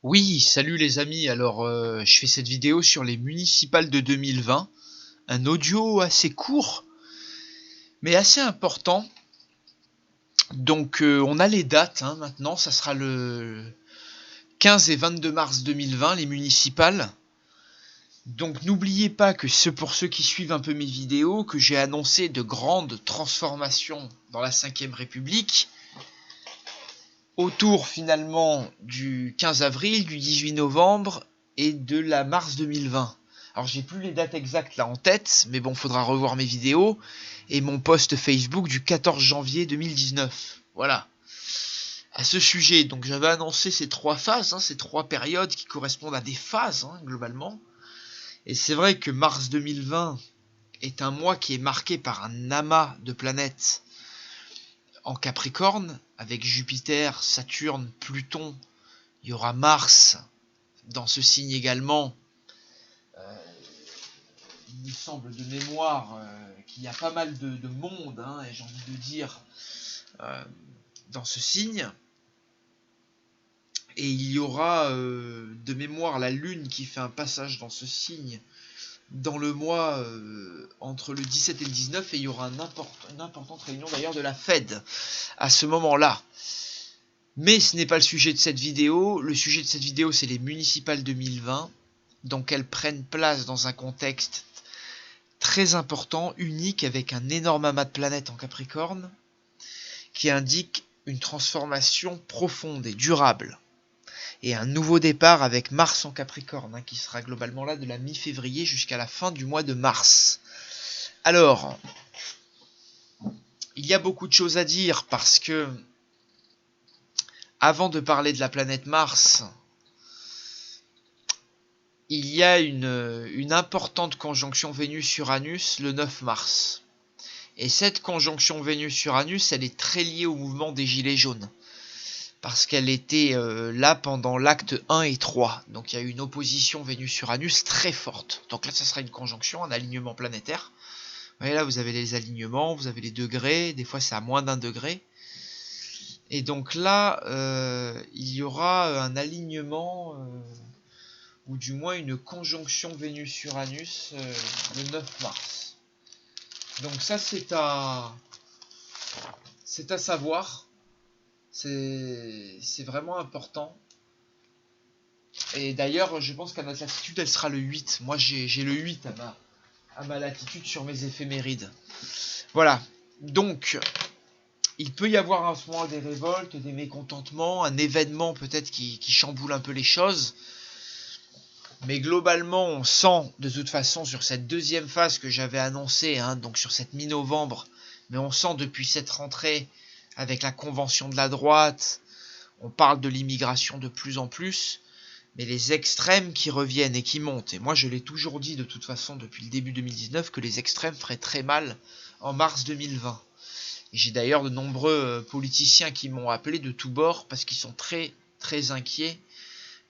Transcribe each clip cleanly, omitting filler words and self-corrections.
Oui, salut les amis. Alors, je fais cette vidéo sur les municipales de 2020. Un audio assez court, mais assez important. Donc, on a les dates hein, maintenant. Ça sera le 15 et 22 mars 2020, les municipales. Donc, n'oubliez pas que pour ceux qui suivent un peu mes vidéos, que j'ai annoncé de grandes transformations dans la 5ème République. Autour finalement du 15 avril, du 18 novembre et de la mars 2020. Alors j'ai plus les dates exactes là en tête, mais bon, faudra revoir mes vidéos et mon post Facebook du 14 janvier 2019. Voilà. À ce sujet, donc j'avais annoncé ces trois phases, ces trois périodes qui correspondent à des phases globalement. Et c'est vrai que mars 2020 est un mois qui est marqué par un amas de planètes en Capricorne, avec Jupiter, Saturne, Pluton. Il y aura Mars dans ce signe également. Il me semble de mémoire qu'il y a pas mal de monde, et j'ai envie de dire, dans ce signe. Et il y aura de mémoire la Lune qui fait un passage dans ce signe dans le mois entre le 17 et le 19. Et il y aura une importante réunion d'ailleurs de la Fed à ce moment-là. Mais ce n'est pas le sujet de cette vidéo. Le sujet de cette vidéo, c'est les municipales 2020. Donc elles prennent place dans un contexte très important, unique, avec un énorme amas de planètes en Capricorne, qui indique une transformation profonde et durable. Et un nouveau départ avec Mars en Capricorne, qui sera globalement là de la mi-février jusqu'à la fin du mois de mars. Alors, il y a beaucoup de choses à dire parce que, avant de parler de la planète Mars, il y a une importante conjonction Vénus-Uranus le 9 mars. Et cette conjonction Vénus-Uranus, elle est très liée au mouvement des Gilets jaunes. Parce qu'elle était là pendant l'acte 1 et 3. Donc il y a eu une opposition Vénus-Uranus très forte. Donc là, ça sera une conjonction, un alignement planétaire. Vous voyez là, vous avez les alignements, vous avez les degrés. Des fois, c'est à moins d'1 degré. Et donc là, il y aura un alignement, ou du moins une conjonction Vénus-Uranus le 9 mars. Donc ça, c'est à savoir. C'est vraiment important. Et d'ailleurs, je pense qu'à notre latitude, elle sera le 8. Moi, j'ai le 8 à ma latitude sur mes éphémérides. Voilà. Donc, il peut y avoir en ce moment des révoltes, des mécontentements, un événement peut-être qui chamboule un peu les choses. Mais globalement, on sent de toute façon sur cette deuxième phase que j'avais annoncée, donc sur cette mi-novembre, mais on sent depuis cette rentrée avec la convention de la droite, on parle de l'immigration de plus en plus, mais les extrêmes qui reviennent et qui montent, et moi je l'ai toujours dit de toute façon depuis le début 2019 que les extrêmes feraient très mal en mars 2020. Et j'ai d'ailleurs de nombreux politiciens qui m'ont appelé de tous bords parce qu'ils sont très très inquiets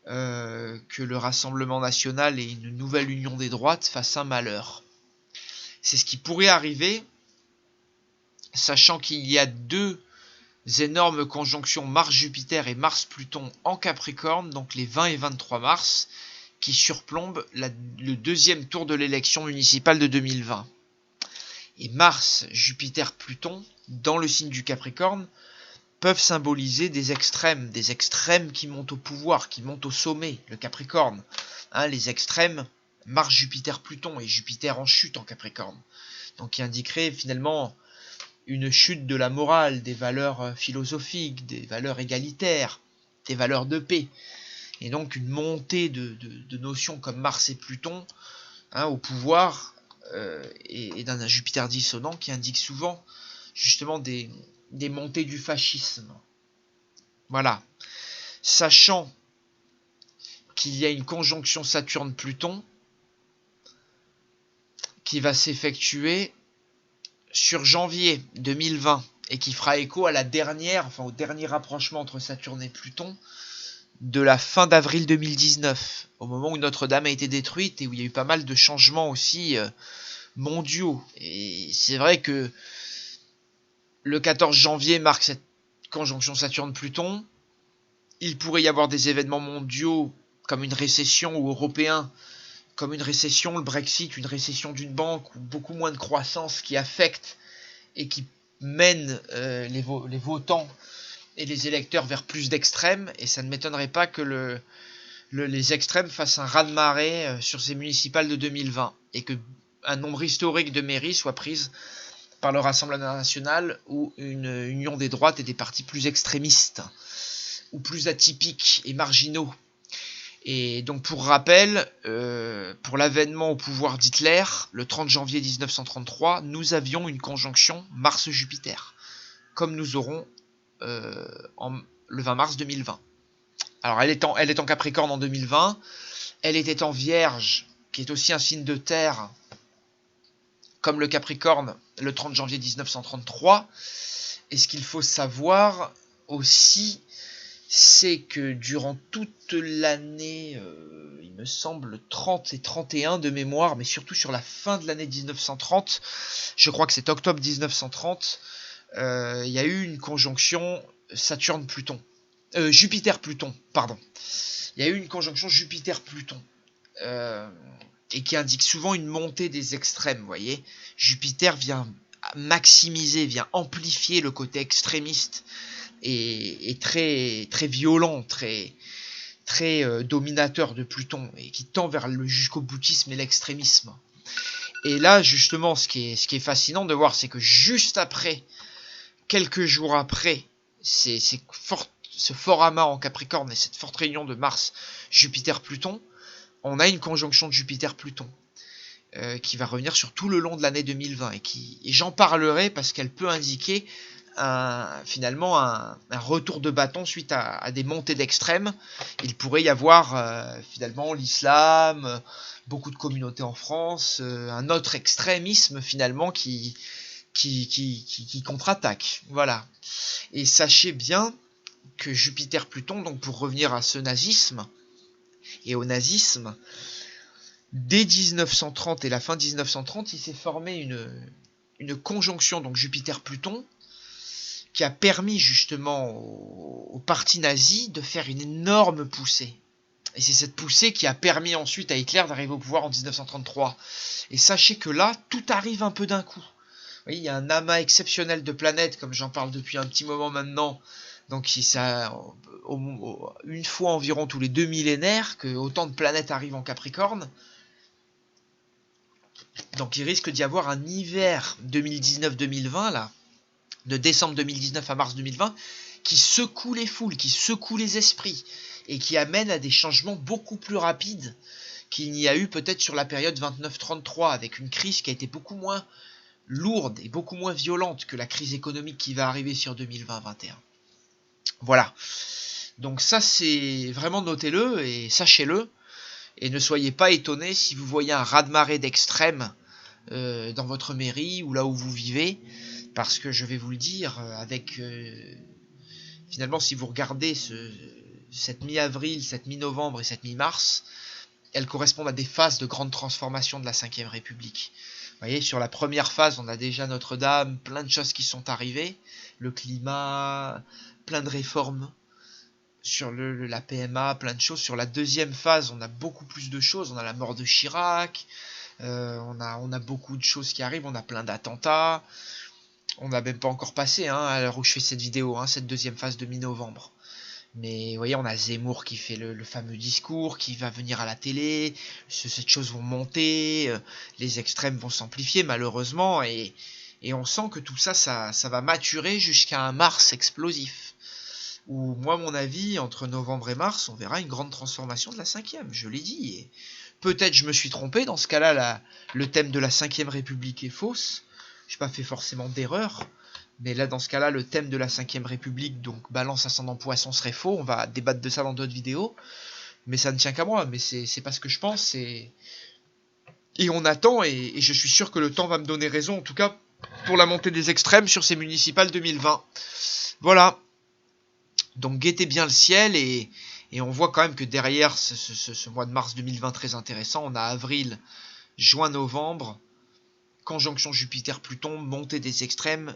que le Rassemblement national et une nouvelle union des droites fassent un malheur. C'est ce qui pourrait arriver, sachant qu'il y a deux énormes conjonctions Mars-Jupiter et Mars-Pluton en Capricorne, donc les 20 et 23 mars, qui surplombent le deuxième tour de l'élection municipale de 2020. Et Mars, Jupiter, Pluton, dans le signe du Capricorne, peuvent symboliser des extrêmes qui montent au pouvoir, qui montent au sommet, le Capricorne. Les extrêmes, Mars, Jupiter, Pluton, et Jupiter en chute en Capricorne. Donc qui indiquerait finalement une chute de la morale, des valeurs philosophiques, des valeurs égalitaires, des valeurs de paix. Et donc une montée de notions comme Mars et Pluton au pouvoir, et d'un Jupiter dissonant qui indique souvent justement des montées du fascisme. Voilà. Sachant qu'il y a une conjonction Saturne-Pluton qui va s'effectuer sur janvier 2020 et qui fera écho à au dernier rapprochement entre Saturne et Pluton de la fin d'avril 2019, au moment où Notre-Dame a été détruite et où il y a eu pas mal de changements aussi mondiaux. Et c'est vrai que le 14 janvier marque cette conjonction Saturne-Pluton. Il pourrait y avoir des événements mondiaux comme une récession ou européens, comme une récession, le Brexit, une récession d'une banque ou beaucoup moins de croissance qui affecte et qui mène les votants et les électeurs vers plus d'extrêmes. Et ça ne m'étonnerait pas que les extrêmes fassent un raz-de-marée sur ces municipales de 2020 et que un nombre historique de mairies soit prise par le Rassemblement national ou une union des droites et des partis plus extrémistes ou plus atypiques et marginaux. Et donc pour rappel, pour l'avènement au pouvoir d'Hitler, le 30 janvier 1933, nous avions une conjonction Mars-Jupiter, comme nous aurons le 20 mars 2020. Alors elle est en Capricorne en 2020, elle était en Vierge, qui est aussi un signe de terre, comme le Capricorne, le 30 janvier 1933. Et ce qu'il faut savoir aussi, c'est que durant toute l'année, il me semble 30 et 31 de mémoire, mais surtout sur la fin de l'année 1930, je crois que c'est octobre 1930, il y a eu une conjonction Saturne-Pluton. Jupiter-Pluton, pardon. Il y a eu une conjonction Jupiter-Pluton. Et qui indique souvent une montée des extrêmes, vous voyez. Jupiter vient maximiser, vient amplifier le côté extrémiste et très, très violent, très dominateur de Pluton, et qui tend vers le jusqu'au boutisme et l'extrémisme. Et là, justement, ce qui est fascinant de voir, c'est que juste après, quelques jours après, ce fort amas en Capricorne et cette forte réunion de Mars, Jupiter-Pluton, on a une conjonction de Jupiter-Pluton qui va revenir sur tout le long de l'année 2020 et j'en parlerai parce qu'elle peut indiquer finalement un retour de bâton suite à des montées d'extrêmes. Il pourrait y avoir finalement l'islam, beaucoup de communautés en France, un autre extrémisme finalement qui contre-attaque. Voilà. Et sachez bien que Jupiter-Pluton, donc pour revenir à ce nazisme et au nazisme, dès 1930 et la fin 1930, il s'est formé une conjonction, donc Jupiter-Pluton, qui a permis justement au parti nazi de faire une énorme poussée. Et c'est cette poussée qui a permis ensuite à Hitler d'arriver au pouvoir en 1933. Et sachez que là, tout arrive un peu d'un coup. Vous voyez, il y a un amas exceptionnel de planètes, comme j'en parle depuis un petit moment maintenant. Donc ça, une fois environ tous les 2 millénaires, que autant de planètes arrivent en Capricorne. Donc il risque d'y avoir un hiver 2019-2020, là, de décembre 2019 à mars 2020, qui secoue les foules, qui secoue les esprits, et qui amène à des changements beaucoup plus rapides qu'il n'y a eu peut-être sur la période 29-33, avec une crise qui a été beaucoup moins lourde et beaucoup moins violente que la crise économique qui va arriver sur 2020-21. Voilà. Donc ça, c'est vraiment, notez-le et sachez-le. Et ne soyez pas étonnés si vous voyez un raz-de-marée d'extrêmes dans votre mairie ou là où vous vivez. Parce que je vais vous le dire, finalement, si vous regardez cette mi-avril, cette mi-novembre et cette mi-mars, elles correspondent à des phases de grande transformation de la 5e République. Vous voyez, sur la première phase, on a déjà Notre-Dame, plein de choses qui sont arrivées, le climat, plein de réformes, sur la PMA, plein de choses. Sur la deuxième phase, on a beaucoup plus de choses, on a la mort de Chirac, on a beaucoup de choses qui arrivent, on a plein d'attentats, on n'a même pas encore passé, à l'heure où je fais cette vidéo, cette deuxième phase de mi-novembre. Mais vous voyez, on a Zemmour qui fait le fameux discours, qui va venir à la télé, ces choses vont monter, les extrêmes vont s'amplifier malheureusement, et on sent que tout ça va maturer jusqu'à un mars explosif. Où, moi, à mon avis, entre novembre et mars, on verra une grande transformation de la 5e, je l'ai dit. Et peut-être je me suis trompé, dans ce cas-là, le thème de la 5e République est fausse. Je n'ai pas fait forcément d'erreur. Mais là, dans ce cas-là, le thème de la 5e République, donc Balance ascendant Poisson, serait faux. On va débattre de ça dans d'autres vidéos. Mais ça ne tient qu'à moi. Mais c'est pas ce que je pense. Et on attend. Et je suis sûr que le temps va me donner raison. En tout cas, pour la montée des extrêmes sur ces municipales 2020. Voilà. Donc guettez bien le ciel. Et on voit quand même que derrière ce mois de mars 2020 très intéressant, on a avril, juin, novembre. Conjonction Jupiter-Pluton, montée des extrêmes,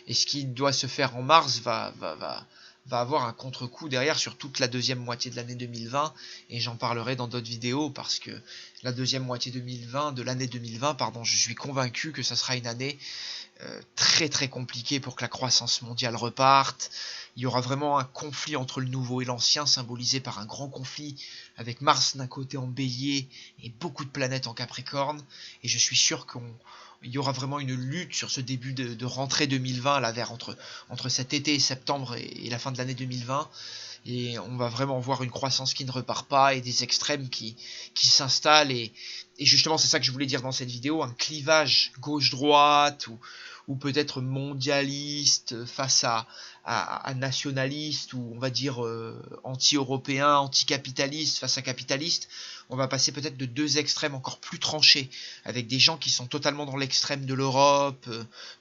et ce qui doit se faire en mars va va avoir un contre-coup derrière sur toute la deuxième moitié de l'année 2020, et j'en parlerai dans d'autres vidéos, parce que la deuxième moitié de l'année 2020, pardon, je suis convaincu que ça sera une année très très compliquée pour que la croissance mondiale reparte. Il y aura vraiment un conflit entre le nouveau et l'ancien, symbolisé par un grand conflit avec Mars d'un côté en bélier et beaucoup de planètes en Capricorne, et je suis sûr qu'il y aura vraiment une lutte sur ce début de rentrée 2020, là, entre cet été et septembre et la fin de l'année 2020, et on va vraiment voir une croissance qui ne repart pas et des extrêmes qui s'installent, et justement c'est ça que je voulais dire dans cette vidéo, un clivage gauche-droite ou peut-être mondialiste face à nationaliste, ou on va dire anti-européen, anti-capitaliste face à capitaliste. On va passer peut-être de deux extrêmes encore plus tranchés, avec des gens qui sont totalement dans l'extrême de l'Europe,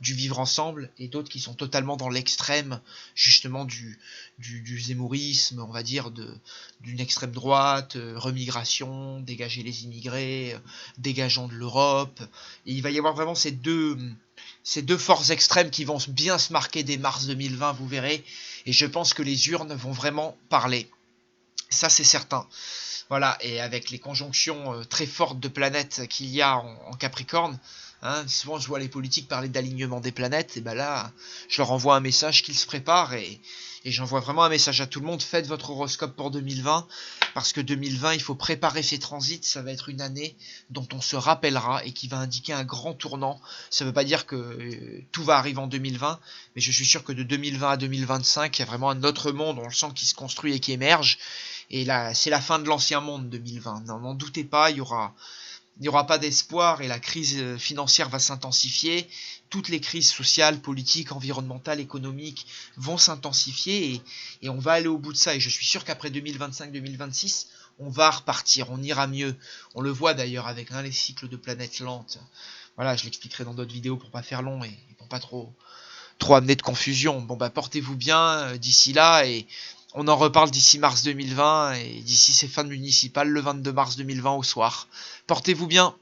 du vivre ensemble, et d'autres qui sont totalement dans l'extrême justement du zémourisme, on va dire, d'une extrême droite, remigration, dégager les immigrés, dégageons de l'Europe. Et il va y avoir vraiment ces deux forces extrêmes qui vont bien se marquer dès mars 2020, vous verrez, et je pense que les urnes vont vraiment parler. Ça c'est certain. Voilà, et avec les conjonctions très fortes de planètes qu'il y a en Capricorne, hein, souvent je vois les politiques parler d'alignement des planètes, et ben là, je leur envoie un message qu'ils se préparent, et j'envoie vraiment un message à tout le monde, faites votre horoscope pour 2020, parce que 2020, il faut préparer ces transits, ça va être une année dont on se rappellera, et qui va indiquer un grand tournant. Ça ne veut pas dire que tout va arriver en 2020, mais je suis sûr que de 2020 à 2025, il y a vraiment un autre monde, on le sent, qui se construit et qui émerge. Et là, c'est la fin de l'ancien monde 2020. N'en doutez pas, il y aura pas d'espoir, et la crise financière va s'intensifier. Toutes les crises sociales, politiques, environnementales, économiques vont s'intensifier, et on va aller au bout de ça. Et je suis sûr qu'après 2025-2026, on va repartir, on ira mieux. On le voit d'ailleurs avec les cycles de planètes lentes. Voilà, je l'expliquerai dans d'autres vidéos pour pas faire long et pour pas trop amener de confusion. Bon bah portez-vous bien d'ici là, et on en reparle d'ici mars 2020, et d'ici ces fins de municipales le 22 mars 2020 au soir. Portez-vous bien.